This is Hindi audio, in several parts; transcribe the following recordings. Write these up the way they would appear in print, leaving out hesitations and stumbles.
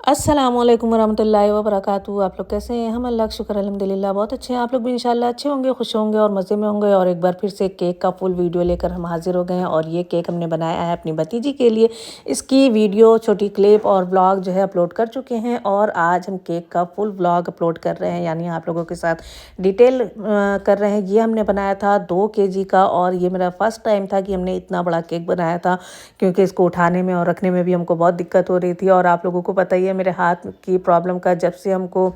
अस्सलामुअलैकुम वरहमतुल्लाहि वबरकातुहू। आप लोग कैसे हैं? हम अल्लाह का शुक्र अल्हम्दुलिल्लाह बहुत अच्छे हैं। आप लोग भी इंशाल्लाह अच्छे होंगे, खुश होंगे और मज़े में होंगे। और एक बार फिर से केक का फुल वीडियो लेकर हम हाजिर हो गए हैं। और ये केक हमने बनाया है अपनी भतीजी के लिए। इसकी वीडियो, छोटी क्लिप और ब्लॉग जो है अपलोड कर चुके हैं। और आज हम केक का फुल ब्लॉग अपलोड कर रहे हैं, यानी आप लोगों के साथ डिटेल कर रहे हैं। ये हमने बनाया था 2 केजी का। और ये मेरा फर्स्ट टाइम था कि हमने इतना बड़ा केक बनाया था, क्योंकि इसको उठाने में और रखने में भी हमको बहुत दिक्कत हो रही थी। और आप लोगों को पता ही है मेरे हाथ की प्रॉब्लम का, जब से हमको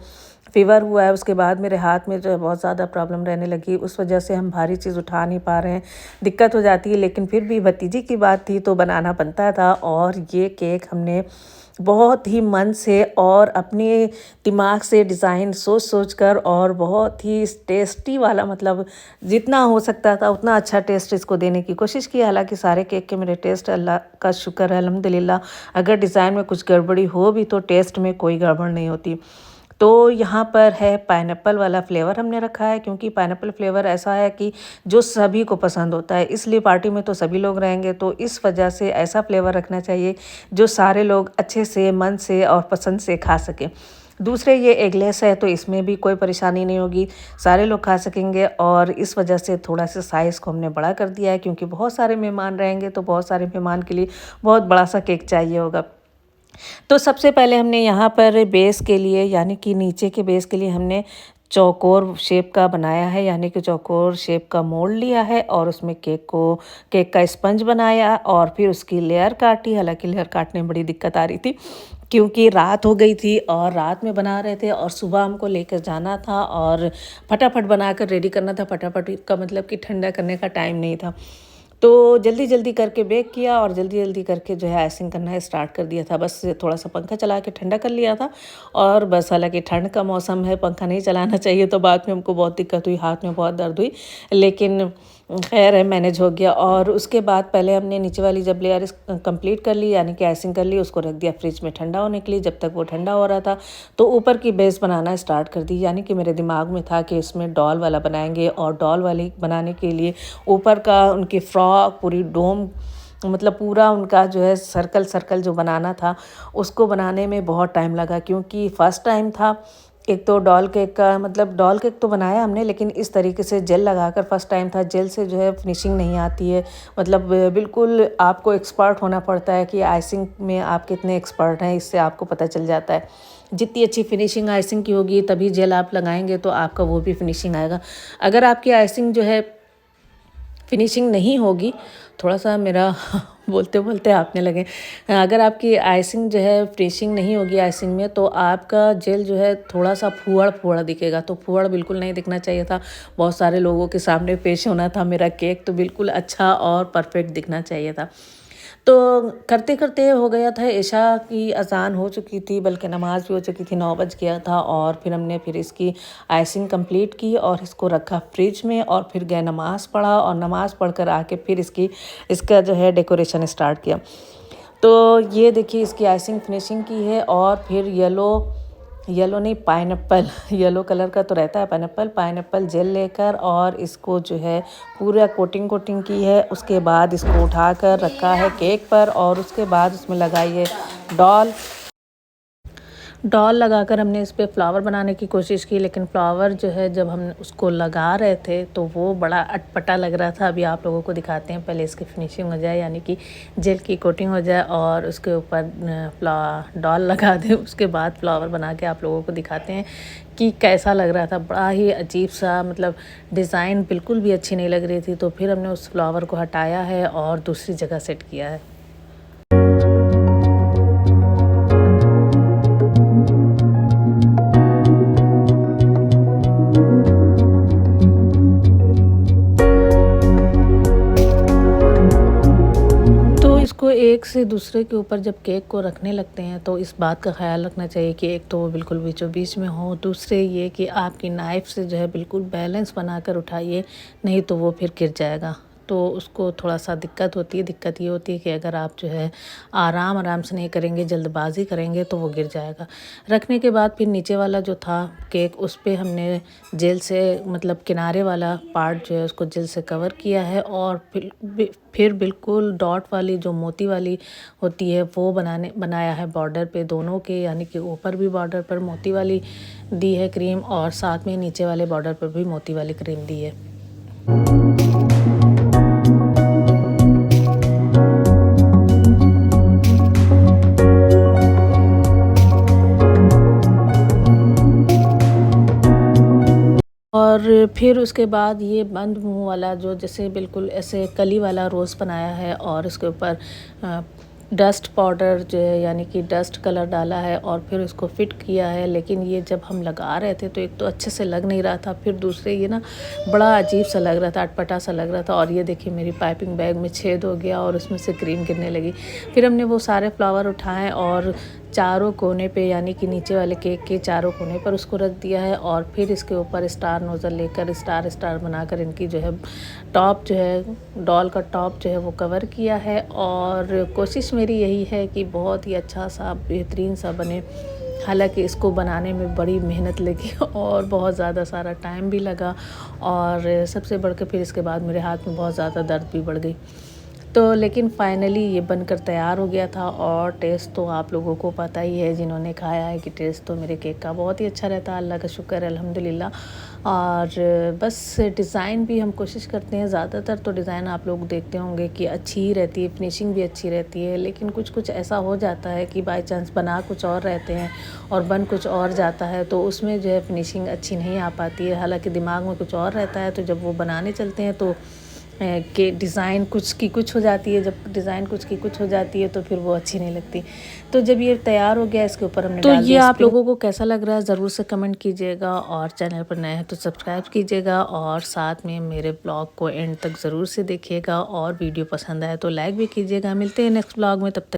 फीवर हुआ है उसके बाद मेरे हाथ में जो है बहुत ज़्यादा प्रॉब्लम रहने लगी। उस वजह से हम भारी चीज़ उठा नहीं पा रहे हैं, दिक्कत हो जाती है। लेकिन फिर भी भतीजी की बात थी तो बनाना बनता था। और ये केक हमने बहुत ही मन से और अपने दिमाग से डिज़ाइन सोच सोच कर और बहुत ही टेस्टी वाला, मतलब जितना हो सकता था उतना अच्छा टेस्ट इसको देने की कोशिश की। हालांकि सारे केक के मेरे टेस्ट, अल्लाह का शुक्र है अल्हम्दुलिल्लाह, अगर डिज़ाइन में कुछ गड़बड़ी हो भी तो टेस्ट में कोई गड़बड़ नहीं होती। तो यहाँ पर है पाइनएप्पल वाला फ्लेवर हमने रखा है, क्योंकि पाइनएप्पल फ्लेवर ऐसा है कि जो सभी को पसंद होता है। इसलिए पार्टी में तो सभी लोग रहेंगे, तो इस वजह से ऐसा फ्लेवर रखना चाहिए जो सारे लोग अच्छे से, मन से और पसंद से खा सकें। दूसरे ये एगलेस है तो इसमें भी कोई परेशानी नहीं होगी, सारे लोग खा सकेंगे। और इस वजह से थोड़ा सा साइज़ को हमने बड़ा कर दिया है, क्योंकि बहुत सारे मेहमान रहेंगे तो बहुत सारे मेहमान के लिए बहुत बड़ा सा केक चाहिए होगा। तो सबसे पहले हमने यहाँ पर बेस के लिए, यानी कि नीचे के बेस के लिए हमने चौकोर शेप का बनाया है, यानी कि चौकोर शेप का मोल्ड लिया है। और उसमें केक का स्पंज बनाया और फिर उसकी लेयर काटी। हालांकि लेयर काटने में बड़ी दिक्कत आ रही थी, क्योंकि रात हो गई थी और रात में बना रहे थे और सुबह हमको लेकर जाना था और फटाफट बनाकर रेडी करना था। फटाफट का मतलब कि ठंडा करने का टाइम नहीं था, तो जल्दी जल्दी करके बेक किया और जल्दी जल्दी करके जो है आइसिंग करना स्टार्ट कर दिया था। बस थोड़ा सा पंखा चला के ठंडा कर लिया था। और बस, हालांकि ठंड का मौसम है, पंखा नहीं चलाना चाहिए, तो बाद में हमको बहुत दिक्कत हुई, हाथ में बहुत दर्द हुई। लेकिन खैर है, मैनेज हो गया। और उसके बाद पहले हमने नीचे वाली जब लेयर कंप्लीट कर ली, यानी कि आइसिंग कर ली, उसको रख दिया फ्रिज में ठंडा होने के लिए। जब तक वो ठंडा हो रहा था तो ऊपर की बेस बनाना स्टार्ट कर दी। यानी कि मेरे दिमाग में था कि इसमें डॉल वाला बनाएंगे, और डॉल वाली बनाने के लिए ऊपर का उनकी फ्रॉक, पूरी डोम, मतलब पूरा उनका जो है सर्कल सर्कल जो बनाना था, उसको बनाने में बहुत टाइम लगा। क्योंकि फ़र्स्ट टाइम था। एक तो डॉल केक का, मतलब डॉल केक तो बनाया हमने, लेकिन इस तरीके से जेल लगाकर फर्स्ट टाइम था। जेल से जो है फिनिशिंग नहीं आती है, मतलब बिल्कुल आपको एक्सपर्ट होना पड़ता है कि आइसिंग में आप कितने एक्सपर्ट हैं, इससे आपको पता चल जाता है। जितनी अच्छी फिनिशिंग आइसिंग की होगी तभी जेल आप लगाएंगे तो आपका वो भी फिनिशिंग आएगा। अगर आपकी आइसिंग जो है फिनिशिंग नहीं होगी, थोड़ा सा मेरा बोलते बोलते आपने लगे, अगर आपकी आइसिंग जो है फिनिशिंग नहीं होगी आइसिंग में, तो आपका जेल जो है थोड़ा सा फुहड़ फुहड़ दिखेगा। तो फुहड़ बिल्कुल नहीं दिखना चाहिए था। बहुत सारे लोगों के सामने पेश होना था मेरा केक, तो बिल्कुल अच्छा और परफेक्ट दिखना चाहिए था। तो करते करते हो गया था, इशा की अज़ान हो चुकी थी, बल्कि नमाज भी हो चुकी थी, 9 बज गया था। और फिर हमने इसकी आइसिंग कंप्लीट की और इसको रखा फ्रिज में। और फिर गए नमाज़ पढ़ा, और नमाज़ पढ़कर आके फिर इसका जो है डेकोरेशन स्टार्ट किया। तो ये देखिए, इसकी आइसिंग फिनिशिंग की है। और फिर येलो नहीं, पाइनएप्पल येलो कलर का तो रहता है पाइनएप्पल जेल लेकर और इसको जो है पूरा कोटिंग कोटिंग की है। उसके बाद इसको उठाकर रखा है केक पर, और उसके बाद उसमें लगाई है डॉल लगाकर हमने इस पे फ्लावर बनाने की कोशिश की। लेकिन फ्लावर जो है, जब हम उसको लगा रहे थे तो वो बड़ा अटपटा लग रहा था। अभी आप लोगों को दिखाते हैं, पहले इसकी फिनिशिंग हो जाए, यानी कि जेल की कोटिंग हो जाए और उसके ऊपर डॉल लगा दें। उसके बाद फ्लावर बना के आप लोगों को दिखाते हैं कि कैसा लग रहा था। बड़ा ही अजीब सा, मतलब डिज़ाइन बिल्कुल भी अच्छी नहीं लग रही थी। तो फिर हमने उस फ्लावर को हटाया है और दूसरी जगह सेट किया है। तो इसको एक से दूसरे के ऊपर जब केक को रखने लगते हैं तो इस बात का ख्याल रखना चाहिए कि एक तो वो बिल्कुल बीचों बीच में हो, दूसरे ये कि आपकी नाइफ़ से जो है बिल्कुल बैलेंस बनाकर उठाइए, नहीं तो वो फिर गिर जाएगा। तो उसको थोड़ा सा दिक्कत होती है। दिक्कत ये होती है कि अगर आप जो है आराम से नहीं करेंगे, जल्दबाजी करेंगे तो वो गिर जाएगा। रखने के बाद फिर नीचे वाला जो था केक, उस पे हमने जेल से मतलब किनारे वाला पार्ट जो है उसको जेल से कवर किया है, और फिर बिल्कुल डॉट वाली जो मोती वाली होती है वो बनाया है बॉर्डर पे दोनों के, यानी कि ऊपर भी बॉर्डर पर मोती वाली दी है क्रीम, और साथ में नीचे वाले बॉर्डर पर भी मोती वाली क्रीम दी है। और फिर उसके बाद ये बंद मुंह वाला जो जैसे बिल्कुल ऐसे कली वाला रोज़ बनाया है, और उसके ऊपर डस्ट पाउडर जो है यानी कि डस्ट कलर डाला है, और फिर उसको फिट किया है। लेकिन ये जब हम लगा रहे थे तो एक तो अच्छे से लग नहीं रहा था, फिर दूसरे ये ना बड़ा अजीब सा लग रहा था, अटपटा सा लग रहा था। और ये देखिए मेरी पाइपिंग बैग में छेद हो गया और उसमें से क्रीम गिरने लगी। फिर हमने वो सारे फ्लावर उठाए और चारों कोने पे यानी कि नीचे वाले केक के चारों कोने पर उसको रख दिया है, और फिर इसके ऊपर स्टार नोज़ल लेकर स्टार बनाकर इनकी जो है टॉप जो है डॉल का टॉप जो है वो कवर किया है। और कोशिश मेरी यही है कि बहुत ही अच्छा सा बेहतरीन सा बने। हालांकि इसको बनाने में बड़ी मेहनत लगी और बहुत ज़्यादा सारा टाइम भी लगा, और सबसे बढ़ के फिर इसके बाद मेरे हाथ में बहुत ज़्यादा दर्द भी बढ़ गई। तो लेकिन फाइनली ये बनकर तैयार हो गया था, और टेस्ट तो आप लोगों को पता ही है जिन्होंने खाया है कि टेस्ट तो मेरे केक का बहुत ही अच्छा रहता है, अल्लाह का शुक्र है अल्हम्दुलिल्लाह। और बस डिज़ाइन भी हम कोशिश करते हैं, ज़्यादातर तो डिज़ाइन आप लोग देखते होंगे कि अच्छी ही रहती है, फिनिशिंग भी अच्छी रहती है। लेकिन कुछ ऐसा हो जाता है कि बाय चांस बना कुछ और रहते हैं और बन कुछ और जाता है, तो उसमें जो है फिनिशिंग अच्छी नहीं आ पाती है। हालाँकि दिमाग में कुछ और रहता है, तो जब वो बनाने चलते हैं तो कि डिज़ाइन कुछ की कुछ हो जाती है। जब डिज़ाइन कुछ की कुछ हो जाती है तो फिर वो अच्छी नहीं लगती। तो जब ये तैयार हो गया इसके ऊपर हमने डाल दिया। आप लोगों को कैसा लग रहा है ज़रूर से कमेंट कीजिएगा, और चैनल पर नए हैं तो सब्सक्राइब कीजिएगा, और साथ में मेरे ब्लॉग को एंड तक ज़रूर से देखिएगा, और वीडियो पसंद आए तो लाइक भी कीजिएगा। मिलते हैं नेक्स्ट ब्लॉग में, तब तक